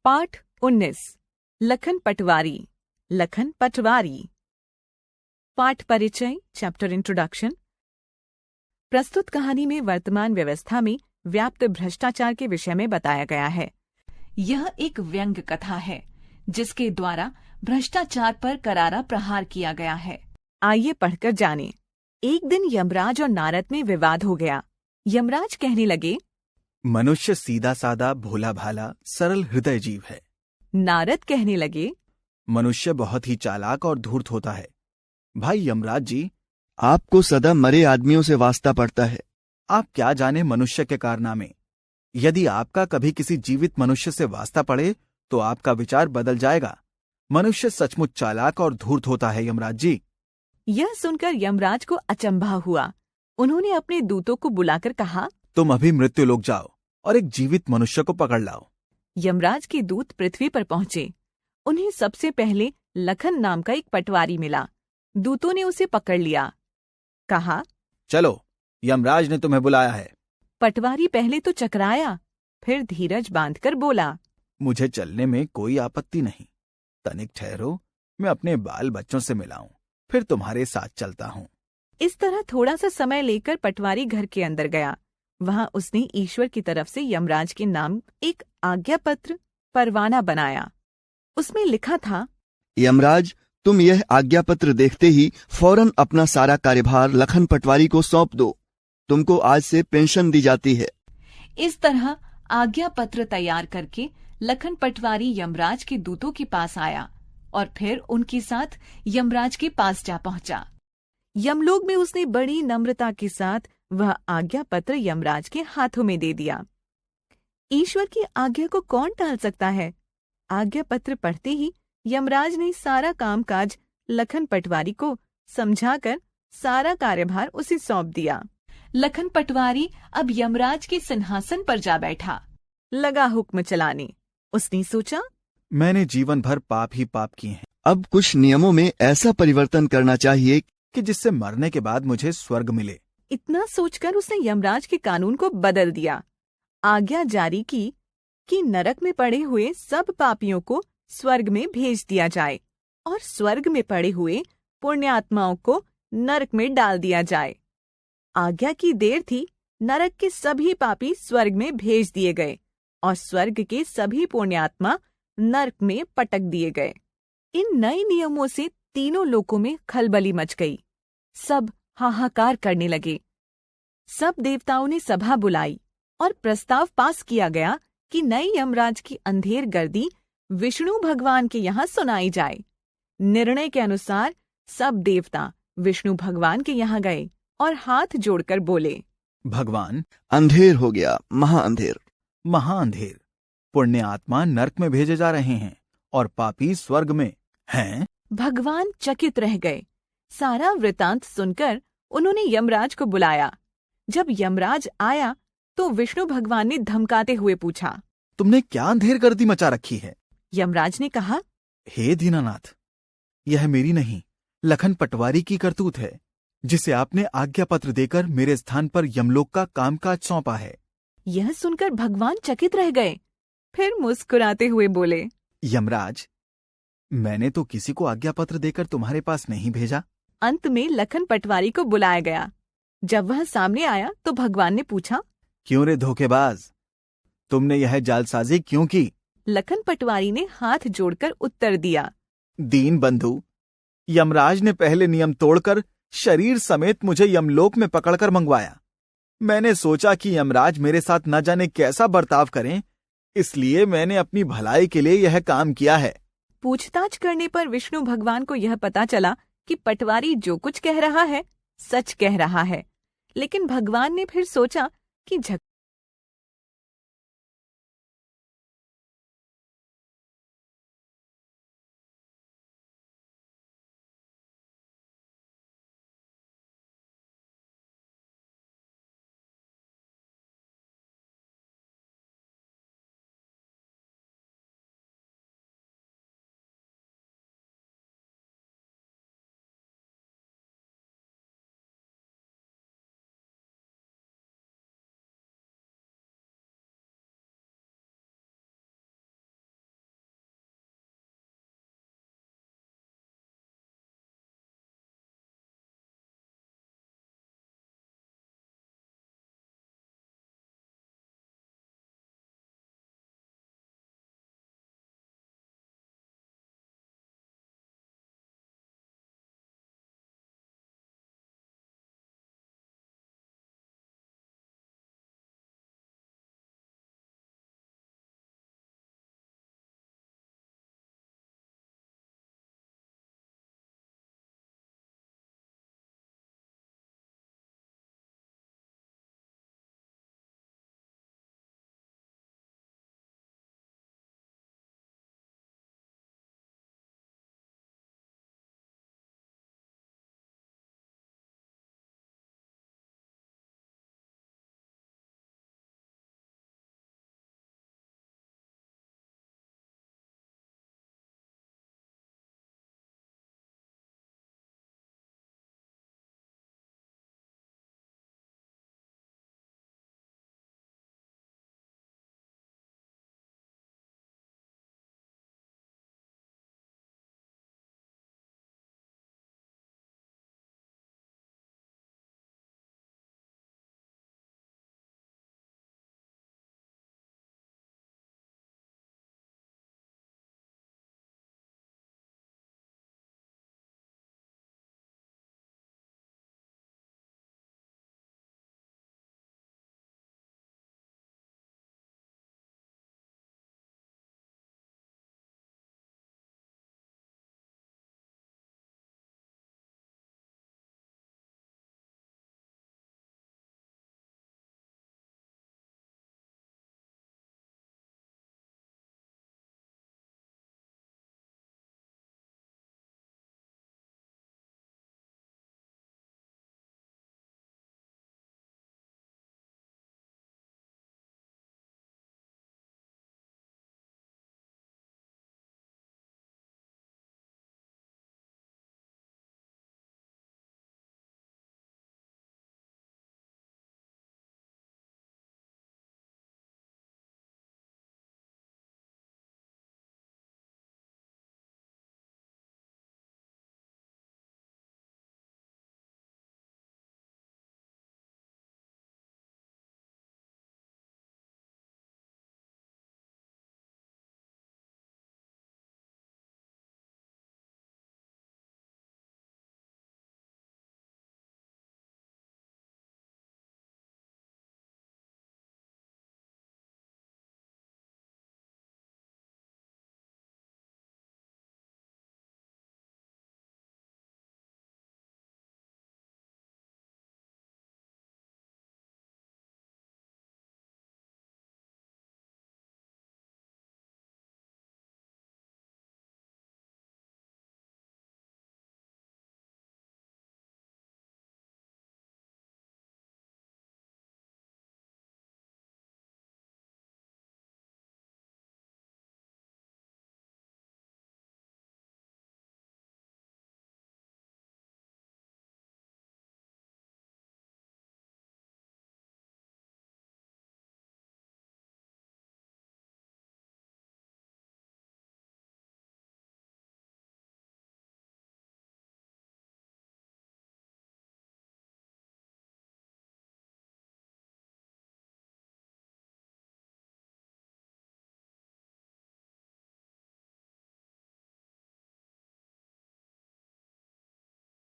पाठ 19 लखन पटवारी। लखन पटवारी। पाठ परिचय चैप्टर इंट्रोडक्शन। प्रस्तुत कहानी में वर्तमान व्यवस्था में व्याप्त भ्रष्टाचार के विषय में बताया गया है। यह एक व्यंग्य कथा है जिसके द्वारा भ्रष्टाचार पर करारा प्रहार किया गया है। आइए पढ़कर जानें। एक दिन यमराज और नारद में विवाद हो गया। यमराज कहने लगे, मनुष्य सीधा सादा भोला भाला सरल हृदय जीव है। नारद कहने लगे, मनुष्य बहुत ही चालाक और धूर्त होता है। भाई यमराज जी, आपको सदा मरे आदमियों से वास्ता पड़ता है। आप क्या जाने मनुष्य के कारनामे। यदि आपका कभी किसी जीवित मनुष्य से वास्ता पड़े तो आपका विचार बदल जाएगा। मनुष्य सचमुच चालाक और धूर्त होता है यमराज जी। यह सुनकर यमराज को अचंभा हुआ। उन्होंने अपने दूतों को बुलाकर कहा, तुम अभी मृत्युलोक जाओ और एक जीवित मनुष्य को पकड़ लाओ। यमराज के दूत पृथ्वी पर पहुंचे। उन्हें सबसे पहले लखन नाम का एक पटवारी मिला। दूतों ने उसे पकड़ लिया। कहा, चलो, यमराज ने तुम्हें बुलाया है। पटवारी पहले तो चकराया, फिर धीरज बांधकर बोला, मुझे चलने में कोई आपत्ति नहीं। तनिक ठहरो, मैं अपने बाल बच्चों से मिलाऊं, फिर तुम्हारे साथ चलता हूँ। इस तरह थोड़ा सा समय लेकर पटवारी घर के अंदर गया। वहां उसने ईश्वर की तरफ से यमराज के नाम एक आज्ञा पत्र परवाना बनाया। उसमें लिखा था, यमराज, तुम यह आज्ञा पत्र देखते ही फौरन अपना सारा कार्यभार लखन पटवारी को सौंप दो। तुमको आज से पेंशन दी जाती है। इस तरह आज्ञा पत्र तैयार करके लखन पटवारी यमराज के दूतों के पास आया और फिर उनके साथ यमराज के पास जा पहुंचा। यमलोक में उसने बड़ी नम्रता के साथ वह आज्ञा पत्र यमराज के हाथों में दे दिया। ईश्वर की आज्ञा को कौन टाल सकता है। आज्ञा पत्र पढ़ते ही यमराज ने सारा कामकाज लखन पटवारी को समझाकर सारा कार्यभार उसे सौंप दिया। लखन पटवारी अब यमराज के सिंहासन पर जा बैठा। लगा हुक्म चलाने। उसने सोचा, मैंने जीवन भर पाप ही पाप किए हैं। अब कुछ नियमों में ऐसा परिवर्तन करना चाहिए कि जिससे मरने के बाद मुझे स्वर्ग मिले। इतना सोचकर उसने यमराज के कानून को बदल दिया। आज्ञा जारी की कि नरक में पड़े हुए सब पापियों को स्वर्ग में भेज दिया जाए और स्वर्ग में पड़े हुए पुण्यात्माओं को नरक में डाल दिया जाए। आज्ञा की देर थी, नरक के सभी पापी स्वर्ग में भेज दिए गए और स्वर्ग के सभी पुण्यात्मा नरक में पटक दिए गए। इन नए नियमों से तीनों लोकों में खलबली मच गई। सब हाहाकार करने लगे। सब देवताओं ने सभा बुलाई और प्रस्ताव पास किया गया कि नए यमराज की अंधेर गर्दी विष्णु भगवान के यहाँ सुनाई जाए। निर्णय के अनुसार सब देवता विष्णु भगवान के यहाँ गए और हाथ जोड़कर बोले, भगवान, अंधेर हो गया, महाअंधेर। महाअंधेर। पुण्य आत्मा नरक में भेजे जा रहे हैं और पापी स्वर्ग में हैं। भगवान चकित रह गए। सारा वृतांत सुनकर उन्होंने यमराज को बुलाया। जब यमराज आया तो विष्णु भगवान ने धमकाते हुए पूछा, तुमने क्या अंधेर गर्दी मचा रखी है। यमराज ने कहा, हे दीनानाथ, यह मेरी नहीं लखन पटवारी की करतूत है, जिसे आपने आज्ञा पत्र देकर मेरे स्थान पर यमलोक का कामकाज सौंपा है। यह सुनकर भगवान चकित रह गए। फिर मुस्कुराते हुए बोले, यमराज, मैंने तो किसी को आज्ञा पत्र देकर तुम्हारे पास नहीं भेजा। अंत में लखन पटवारी को बुलाया गया। जब वह सामने आया तो भगवान ने पूछा, क्यों रे धोखेबाज, तुमने यह जालसाजी क्यों की। लखन पटवारी ने हाथ जोड़कर उत्तर दिया, दीन बंधु, यमराज ने पहले नियम तोड़कर शरीर समेत मुझे यमलोक में पकड़कर मंगवाया। मैंने सोचा कि यमराज मेरे साथ न जाने कैसा बर्ताव करें, इसलिए मैंने अपनी भलाई के लिए यह काम किया है। पूछताछ करने पर विष्णु भगवान को यह पता चला कि पटवारी जो कुछ कह रहा है सच कह रहा है। लेकिन भगवान ने फिर सोचा कि